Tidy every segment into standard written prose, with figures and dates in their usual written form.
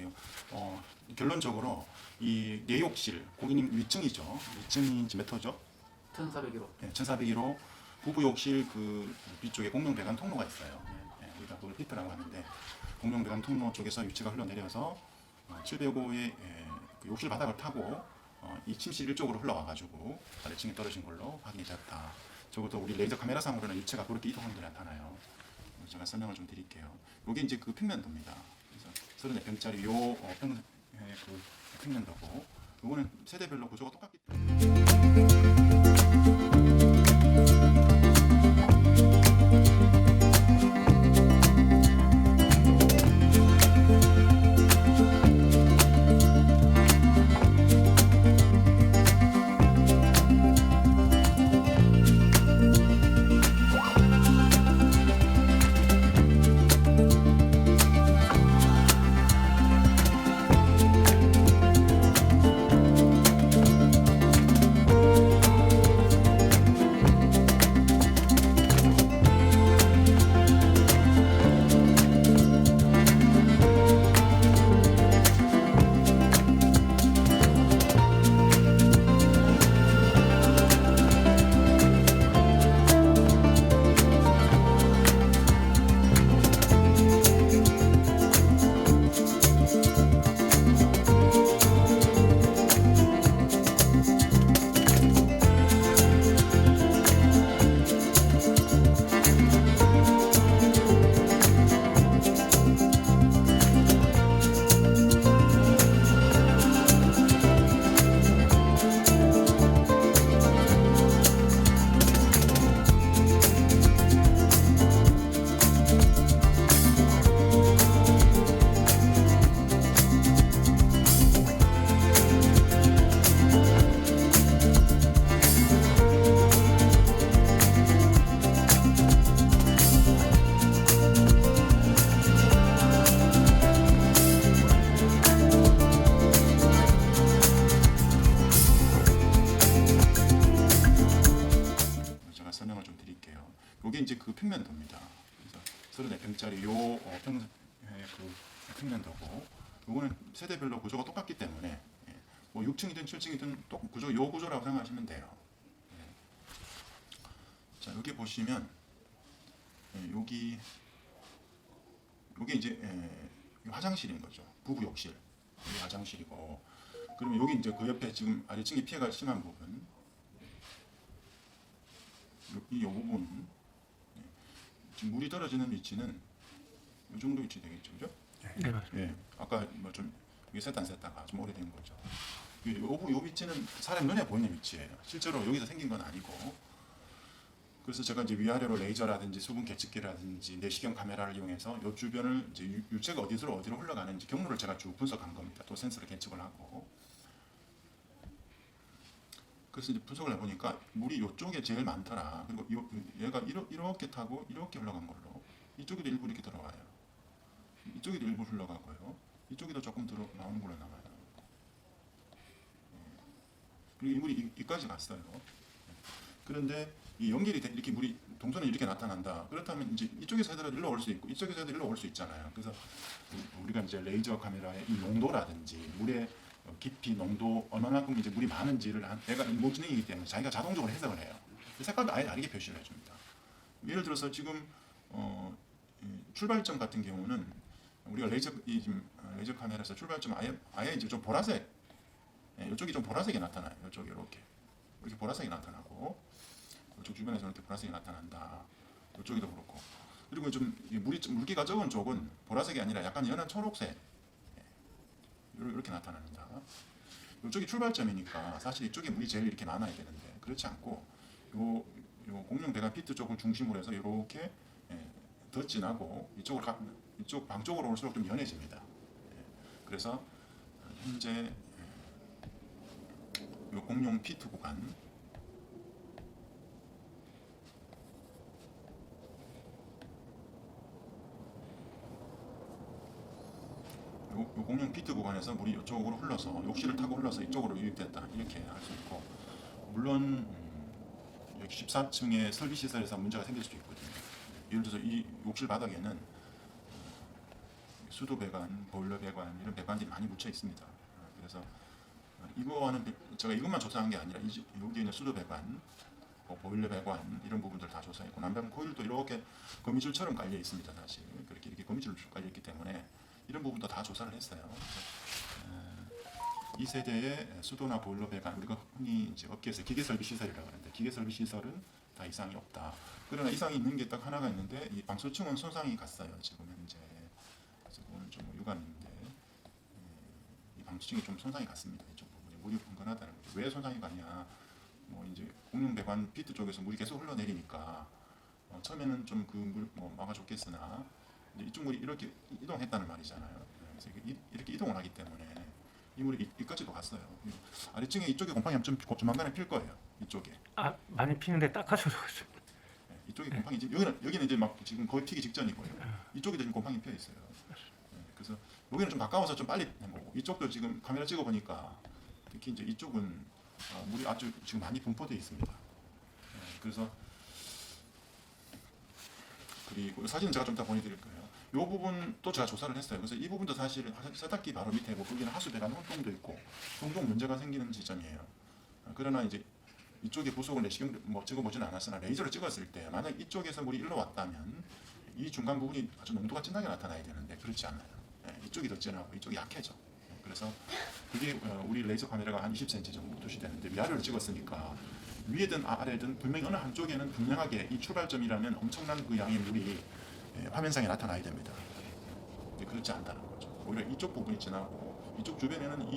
안녕하세요. 결론적으로 이 내욕실 고객님 위층이죠. 위층이 몇 호죠? 1401호. 네, 1401호 부부 욕실 그 뒤쪽에 공용 배관 통로가 있어요. 우리가 그걸 피트라고 하는데 공용 배관 통로 쪽에서 유치가 흘러내려서 705의 그 욕실 바닥을 타고 이 침실 일쪽으로 흘러와가지고 아래층에 떨어진 걸로 확인이 됐다. 적어도 우리 레이저 카메라상으로는 유체가 그렇게 이동하는 게 나타나요. 제가 설명을 좀 드릴게요. 이게 이제 그 평면도입니다. 그래서 34평짜리 그 평면도고, 이거는 세대별로 구조가 똑같기 때문에. 설명을 좀 드릴게요. 이게 이제 그 평면도입니다. 그래서 34평짜리 그 평면도고, 이거는 세대별로 구조가 똑같기 때문에 뭐 6층이든 7층이든 요 구조라고 생각하시면 돼요. 자, 여기 보시면 여기 이제 화장실인 거죠. 부부 욕실. 여기 화장실이고, 그러면 여기 이제 그 옆에 지금 아래층이 피해가 심한 부분. 이 부분 지금 물이 떨어지는 위치는 이 정도 위치 되겠죠, 그죠? 네, 맞습니다. 예, 아까 뭐 좀 이게 셌다가 좀 오래된 거죠. 이 위치는 사람 눈에 보이는 위치예요. 실제로 여기서 생긴 건 아니고. 그래서 제가 이제 위아래로 레이저라든지 수분 계측기라든지 내시경 카메라를 이용해서 이 주변을 이제 유체가 어디로 흘러가는지 경로를 제가 쭉 분석한 겁니다. 또 센서를 계측을 하고. 그래서 이제 분석을 해보니까 물이 이쪽에 제일 많더라. 그리고 얘가 이렇게 타고 이렇게 흘러간 걸로, 이쪽에도 일부 이렇게 들어와요. 이쪽에도 일부 흘러가고요. 이쪽에도 조금 나오는 걸로 나와요. 그리고 이 물이 이까지 갔어요. 그런데 이 연결이 이렇게 물이 동선이 이렇게 나타난다. 그렇다면 이제 이쪽에서 하더라도 일로 올 수 있고 이쪽에서 하더라도 일로 올 수 있잖아요. 그래서 우리가 이제 레이저 카메라의 이 농도라든지 물의 깊이, 농도, 얼마만큼 이제 물이 많은지를 얘가 인공지능이기 때문에 자기가 자동적으로 해석을 해요. 색깔도 아예 다르게 표시를 해줍니다. 예를 들어서 지금 출발점 같은 경우는 우리가 레이저 카메라에서 출발점 아예 이제 좀 보라색, 이쪽이 좀 보라색이 나타나요. 이쪽이 이렇게 보라색이 나타나고, 이쪽 주변에서 이렇게 보라색이 나타난다. 이쪽이도 그렇고. 그리고 좀 물기가 적은 쪽은 보라색이 아니라 약간 연한 초록색, 이렇게 나타납니다. 이쪽이 출발점이니까 사실 이쪽에 물이 제일 이렇게 많아야 되는데 그렇지 않고 요 공룡 배관 피트 쪽을 중심으로 해서 이렇게 더 진하고 이쪽 방 쪽으로 올수록 좀 연해집니다. 그래서 현재 요 공룡 피트 구간, 요 공룡 피트 구간에서 물이 이쪽으로 흘러서 욕실을 타고 흘러서 이쪽으로 유입됐다, 이렇게 할 수 있고, 물론 여기 14층의 설비 시설에서 문제가 생길 수도 있거든요. 예를 들어서 이 욕실 바닥에는 수도 배관, 보일러 배관 이런 배관들이 많이 묻혀 있습니다. 그래서 이거와는 제가 이것만 조사한 게 아니라 여기 있는 수도 배관, 보일러 배관 이런 부분들 다 조사했고 난방 코일도 이렇게 거미줄처럼 깔려 있습니다. 사실 그렇게 이렇게 거미줄로 깔려 있기 때문에 이런 부분도 다 조사를 했어요. 이 세대의 수도나 보일러 배관, 우리가 흔히 이제 업계에서 기계설비 시설이라고 하는데 기계설비 시설은 다 이상이 없다. 그러나 이상이 있는 게 딱 하나가 있는데 이 방수층은 손상이 갔어요. 지금 현재. 그래서 오늘 좀 유감인데 이 방수층이 좀 손상이 갔습니다. 이쪽 부분이 물이 흥건하다는 거죠. 왜 손상이 갔냐? 뭐 이제 공용 배관 피트 쪽에서 물이 계속 흘러내리니까 처음에는 좀 그 물 막아줬겠으나 이제 이쪽 물이 이렇게 이동했다는 말이잖아요. 그래서 이렇게 이동을 하기 때문에 이 물이 이까지도 갔어요. 아래층에 이쪽에 곰팡이 좀 조만간에 필 거예요. 이쪽에. 아 많이 피는데 닦아주려고 했어요. 이쪽에 곰팡이 지금 여기는 이제 막 지금 거의 피기 직전이고요. 이쪽에도 지금 곰팡이 피어 있어요. 그래서 여기는 좀 가까워서 좀 빨리 해보고 이쪽도 지금 카메라 찍어 보니까 특히 이제 이쪽은 물이 아주 지금 많이 분포되어 있습니다. 그래서 그리고 사진은 제가 좀 이따 보내드릴 거예요. 이 부분도 제가 조사를 했어요. 그래서 이 부분도 사실 세탁기 바로 밑에 거기는 하수 배관 혼동도 있고 종종 문제가 생기는 지점이에요. 그러나 이제 이쪽에 부속을 내시경 찍어보지는 않았으나 레이저를 찍었을 때 만약 이쪽에서 물이 일로 왔다면 이 중간 부분이 아주 농도가 진하게 나타나야 되는데 그렇지 않아요. 이쪽이 더 진하고 이쪽이 약해져. 그래서 그게 우리 레이저 카메라가 한 20cm 정도 표시되는데 위아래로 찍었으니까 위에든 아래든 분명히 어느 한쪽에는 분명하게 이 출발점이라면 엄청난 그 양의 물이 화면상에 나타나야 됩니다. 그렇지 않다는 거죠. 오히려 이쪽 부분이 진하고 이쪽 주변에는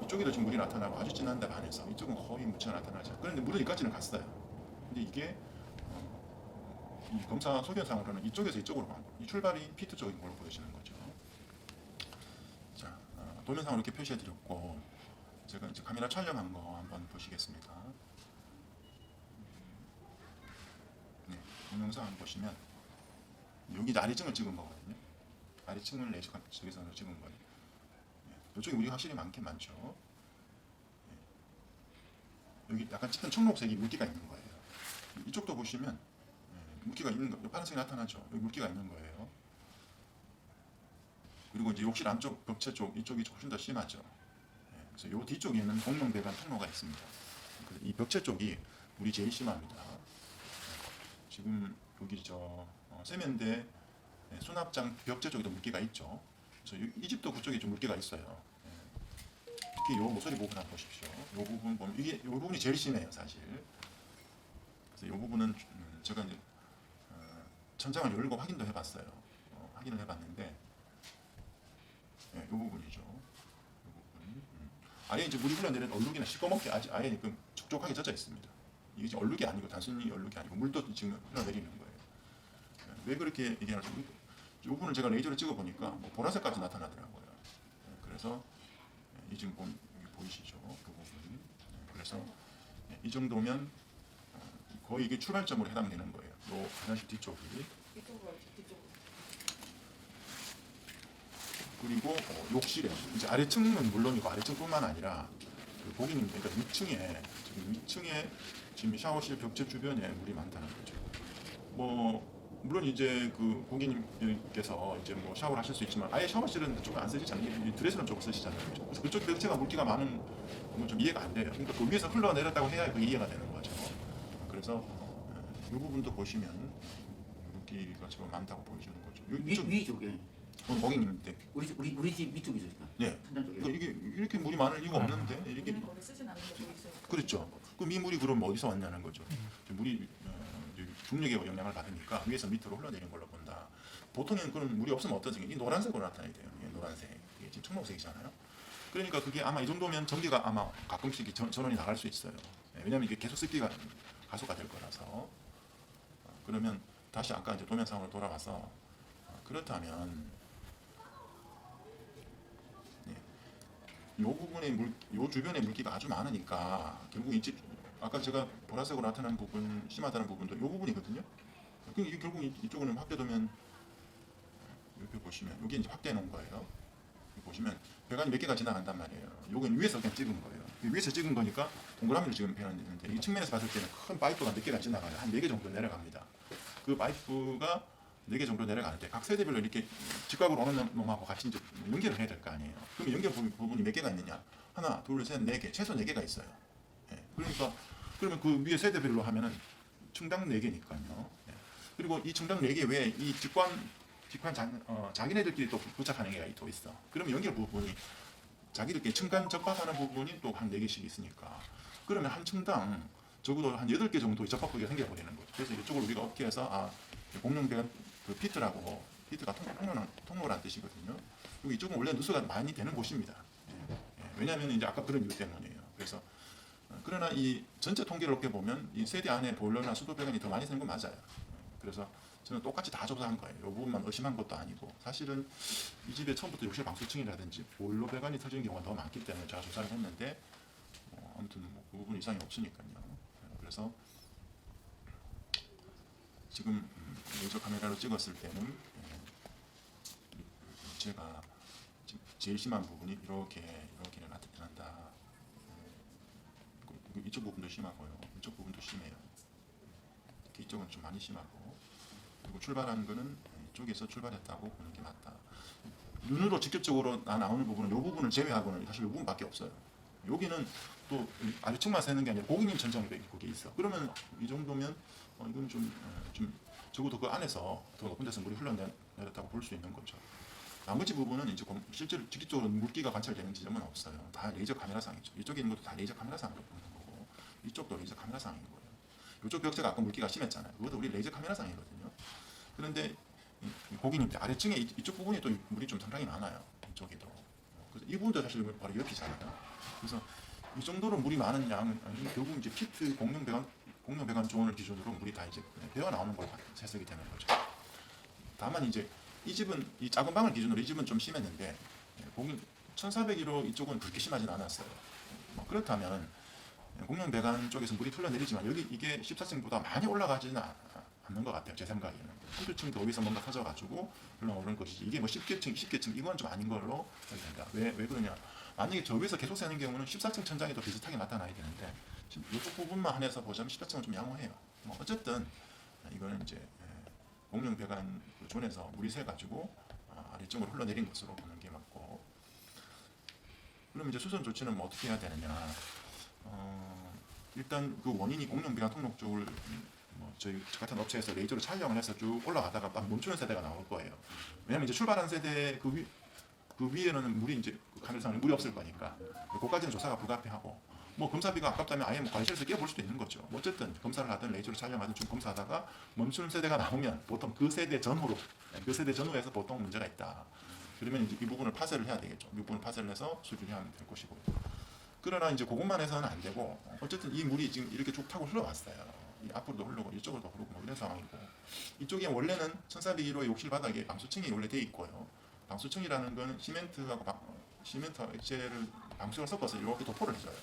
이쪽에도 지금 물이 나타나고 아주 진한데 반해서 이쪽은 거의 묻혀 나타나죠. 그런데 물은 여기까지는 갔어요. 근데 이게 이 검사 소견상으로는 이쪽에서 이쪽으로 간 거예요. 이 출발이 피트 쪽인 걸로 보여지는 거죠. 자, 도면상으로 이렇게 표시해드렸고 제가 이제 카메라 촬영한 거 한번 보시겠습니다. 네, 동영상 한번 보시면 여기 아래층을 찍은 거거든요. 아래층을 레이저 쪽에서 찍은 거예요. 이쪽에 물이 확실히 많긴 많죠. 여기 약간 짙은 청록색이 물기가 있는 거예요. 이쪽도 보시면 물기가 있는 거, 파란색이 나타나죠. 여기 물기가 있는 거예요. 그리고 이제 욕실 안쪽 벽체 쪽 이쪽이 훨씬 더 심하죠. 그래서 이 뒤쪽에는 공용 배관 통로가 있습니다. 이 벽체 쪽이 물이 제일 심합니다. 지금 여기 세면대 수납장 벽체 쪽에도 물기가 있죠. 그래서 이 집도 그쪽에 좀 물기가 있어요. 특히 이 모서리 부분 한번 보십시오. 이 부분 보면 이 부분이 제일 심해요, 사실. 그래서 이 부분은 제가 이제 천장을 열고 확인도 해봤어요. 확인을 해봤는데, 이 부분이죠. 이 부분. 아예 이제 물이 흘러내리는 얼룩이나 시꺼멓게 아예 그 촉촉하게 젖어 있습니다. 이게 지금 얼룩이 아니고 단순히 얼룩이 아니고 물도 지금 흘러내리는 거예요. 왜 그렇게 얘기하는지 이 부분을 제가 레이저로 찍어 보니까 보라색까지 나타나더라고요. 그래서 이 지금 보이시죠? 그 부분. 그래서 이 정도면 거의 이게 출발점으로 해당되는 거예요. 요 화장실 뒤쪽이. 그리고 욕실에 이제 아래층은 물론이고 아래층뿐만 아니라 그 고객님 그러니까 위층에 지금 샤워실 벽체 주변에 물이 많다는 거죠. 물론 이제 그 고객님께서 이제 샤워를 하실 수 있지만 아예 샤워실은 좀 안 쓰시잖아요. 드레스룸 쪽을 쓰시잖아요. 그래서 그쪽 벽체가 물기가 많은 건 좀 이해가 안 돼요. 그러니까 그 위에서 흘러내렸다고 해야 그 이해가 되는 거죠. 그래서 이 부분도 보시면 물기가 좀 많다고 보여주는 거죠. 위쪽에 고객님인데 우리 집 위쪽이죠. 네. 천장 쪽에. 그러니까 이게 이렇게 물이 많을 이유가 없는데 이렇게 거기 쓰진 않는 거 있어요. 그렇죠. 그럼 이 물이 그럼 어디서 왔냐는 거죠. 물이 중력에 영향을 받으니까 위에서 밑으로 흘러내리는 걸로 본다. 보통에는 그런 물이 없으면 어떤 색이 노란색으로 나타나야 돼요. 노란색. 이게 지금 청록색이잖아요. 그러니까 그게 아마 이 정도면 전기가 아마 가끔씩 전원이 나갈 수 있어요. 왜냐하면 이게 계속 습기가 가속화 될 거라서. 그러면 다시 아까 이제 도면상으로 돌아와서 그렇다면 이 부분의 요 주변에 물기가 아주 많으니까 결국 이 집 아까 제가 보라색으로 나타난 부분 심하다는 부분도 이 부분이거든요. 이게 결국 이쪽은 확대되면 이렇게 보시면 여기 이제 확대해 놓은 거예요. 여기 보시면 배관이 몇 개가 지나간단 말이에요. 요건 위에서 그냥 찍은 거예요. 위에서 찍은 거니까 동그라미로 지금 표현했는데 이 측면에서 봤을 때는 큰 파이프가 몇 개가 지나가요. 한 4개 정도 내려갑니다. 그 파이프가 4개 정도 내려가는데 각 세대별로 이렇게 직각으로 오는 놈하고 같이 이제 연결을 해야 될 거 아니에요. 그럼 연결 부분이 몇 개가 있느냐? 하나, 둘, 셋, 4개, 최소 4개가 있어요. 예. 그러니까 그러면 그 위에 세대별로 하면은 층당 4개니까요. 예. 그리고 이 층당 4개 외에 이 자기네들끼리 또 부착하는 게 또 있어. 그러면 연결 부분이 자기들끼리 층간 접합하는 부분이 또 한 4개씩 있으니까 그러면 한 층당 적어도 한 8개 정도의 접합부위가 생겨버리는 거죠. 그래서 이쪽을 우리가 어떻게 해서 공룡배가 그 피트라고, 피트가 통로란 뜻이거든요. 그리고 이쪽은 원래 누수가 많이 되는 곳입니다. 예. 예. 왜냐하면 이제 아까 그런 이유 때문이에요. 그래서 그러나 이 전체 통계를 이렇게 보면 이 세대 안에 보일러나 수도 배관이 더 많이 쓰는 건 맞아요. 그래서 저는 똑같이 다 조사한 거예요. 이 부분만 의심한 것도 아니고 사실은 이 집에 처음부터 욕실 방수층이라든지 보일러 배관이 터지는 경우가 더 많기 때문에 제가 조사를 했는데 아무튼 그 부분 이상이 없으니까요. 그래서 지금 레이저 카메라로 찍었을 때는 제가 제일 심한 부분이 이렇게 나타난다. 이쪽 부분도 심하고요. 이쪽 부분도 심해요. 특히 이쪽은 좀 많이 심하고, 그리고 출발하는 거는 이쪽에서 출발했다고 보는 게 맞다. 눈으로 직접적으로 나오는 부분은 이 부분을 제외하고는 사실 이 부분밖에 없어요. 여기는 또 아래층만 세는 게 아니라 고객님 전장이 거기 있어. 그러면 이 정도면 이건 좀 적어도 그 안에서 더 높은 데서 물이 흘러내렸다고 볼 수 있는 거죠. 나머지 부분은 이제 실제로 직접적으로 물기가 관찰되는 지점은 없어요. 다 레이저 카메라상이죠. 이쪽에 있는 것도 다 레이저 카메라상으로 보는 거고, 이쪽도 레이저 카메라상인 거예요. 이쪽 벽체가 아까 물기가 심했잖아요. 그것도 우리 레이저 카메라상이거든요. 그런데 고객님 아래층에 이쪽 부분이 또 물이 좀 상당히 많아요. 이쪽에도. 그래서 이 부분도 사실 바로 옆이잖아요. 그래서 이 정도로 물이 많은 양은 결국 이제 피트 공룡 배관 조언을 기준으로 물이 다 이제 배어 나오는 걸로 해석이 되는 거죠. 다만 이제 이 집은 이 작은 방을 기준으로 이 집은 좀 심했는데 공룡 1401호 이쪽은 그렇게 심하진 않았어요. 그렇다면 공룡 배관 쪽에서 물이 흘러내리지만 여기 이게 14층보다 많이 올라가지는 않는 것 같아요. 제 생각에는 한두 층 더 위에서 뭔가 터져가지고 흘러오는 것이지 이게 뭐 10개층 이건 좀 아닌 걸로 생각합니다. 왜 그러냐? 만약에 저 위에서 계속 새는 경우는 14층 천장에도 비슷하게 나타나야 되는데 이쪽 부분만 한해서 보자면 14층은 좀 양호해요. 어쨌든 이거는 이제 공룡 배관 존에서 물이 새가지고 아래쪽으로 흘러내린 것으로 보는 게 맞고, 그럼 이제 수선 조치는 뭐 어떻게 해야 되느냐? 일단 그 원인이 공룡 배관 통로 쪽을 저희 같은 업체에서 레이저로 촬영을 해서 쭉 올라가다가 딱 멈추는 세대가 나올 거예요. 왜냐면 이제 출발한 세대 그 위에는 물이 이제 카메라상에 물이 없을 거니까 그까지는 조사가 불가피하고, 검사비가 아깝다면 아예 관실에서 끼워볼 수도 있는 거죠. 어쨌든 검사를 하든 레이저로 촬영하든 쭉 검사하다가 멈추는 세대가 나오면 보통 그 세대 전후에서 보통 문제가 있다. 그러면 이제 이 부분을 파쇄를 해야 되겠죠. 이 부분을 파쇄를 해서 수리를 하면 될 것이고요. 그러나 이제 그것만 해서는 안 되고, 어쨌든 이 물이 지금 이렇게 쭉 타고 흘러왔어요. 이 앞으로도 흐르고 이쪽으로도 흐르고 이런 상황이고, 이쪽에 원래는 1401호의 욕실 바닥에 방수층이 원래 돼 있고요. 방수층이라는 건 시멘트 액체를 방수를 섞어서 이렇게 도포를 해줘요.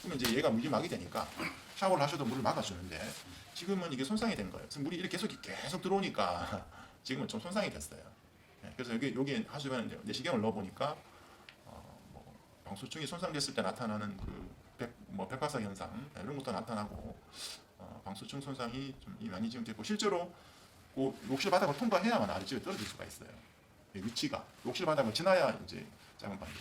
그러면 이제 얘가 물이 막이 되니까 샤워를 하셔도 물을 막아주는데, 지금은 이게 손상이 된 거예요. 그래서 물이 이렇게 계속 들어오니까 지금은 좀 손상이 됐어요. 그래서 여기 하수변에 내시경을 넣어보니까 방수층이 손상됐을 때 나타나는 백화사 현상 이런 것도 나타나고, 방수층 손상이 좀 많이 지금 됐고, 실제로 그 욕실 바닥을 통과해야만 아래쪽에 떨어질 수가 있어요. 위치가 욕실 바닥을 지나야 이제 작은 방이죠.